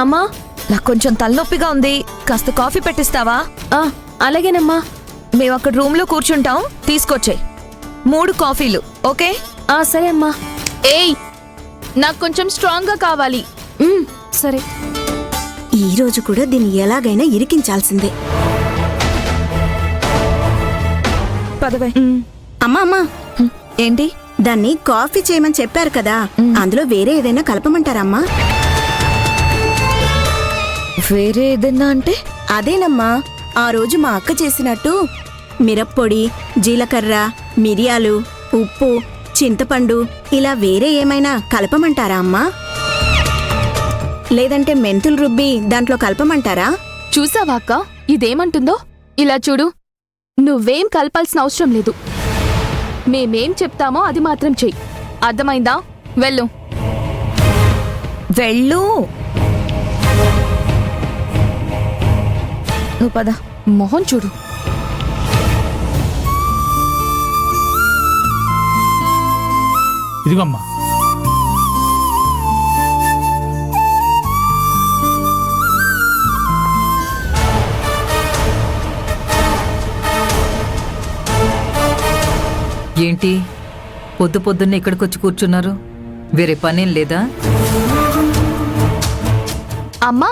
అమ్మా. నాకు కొంచెం తలనొప్పిగా ఉంది, కాస్త కాఫీ పెట్టిస్తావా? అలాగేనమ్మా. మేము అక్కడ రూమ్ లో కూర్చుంటాం, తీసుకొచ్చే 3 కాఫీలు. ఓకే? సరే అమ్మా. ఏయ్, నాకు కొంచెం స్ట్రాంగ్ గా కావాలి. సరే. ఈ రోజు కూడా దీన్ని ఎలాగైనా ఇరికించాల్సిందే. పదవే. అమ్మా అమ్మా, ఏంటి? దాన్ని కాఫీ చేయమని చెప్పారు కదా, అందులో వేరే ఏదైనా కలపమంటారమ్మా? వేరే ఏదన్నా అంటే? అదేనమ్మా, ఆ రోజు మా అక్క చేసినట్టు మిరప్పొడి, జీలకర్ర, మిరియాలు, ఉప్పు, చింతపండు ఇలా వేరే ఏమైనా కలపమంటారా అమ్మా? లేదంటే మెంతులు రుబ్బి దాంట్లో కలపమంటారా? చూసావా అక్క, ఇదేమంటుందో? ఇలా చూడు, నువ్వేం కలపాల్సిన అవసరం లేదు. మేమేం చెప్తామో అది మాత్రం చెయ్యి. అర్థమైందా? వెళ్ళు. వెళ్ళు. నువ్వు పద. మొహం చూడు. ఇదిగమ్మా. ఏంటి పొద్దున్నే ఇక్కడికొచ్చి కూర్చున్నారు? వేరే పనేం లేదా? అమ్మా,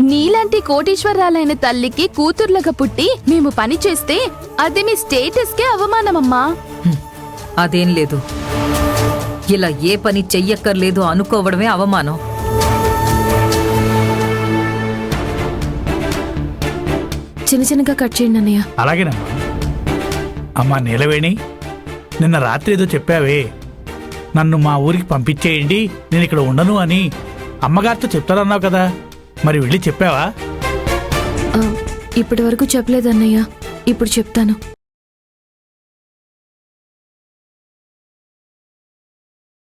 నీలాంటి కోటీశ్వరాలైన తల్లికి కూతుర్లుగా పుట్టి మేము పని చేస్తే అది మీ స్టేటస్కే అవమానమమ్మా. అదేం లేదు, ఇలా ఏ పని చెయ్యక్కర్లేదు అనుకోవడమే అవమానం. చిన్న చిన్నగా కట్ చేయండి అన్నయ్య. అలాగేనమ్మా. అమ్మా నీలవేణి, నిన్న రాత్రి ఏదో చెప్పావే, నన్ను మా ఊరికి పంపించేయండి, నేను ఇక్కడ ఉండను అని అమ్మగారితో చెప్తారన్నావు కదా, మరి వెళ్ళి చెప్పావా? ఇప్పటి వరకు చెప్పలేదు అన్నయ్య, ఇప్పుడు చెప్తాను.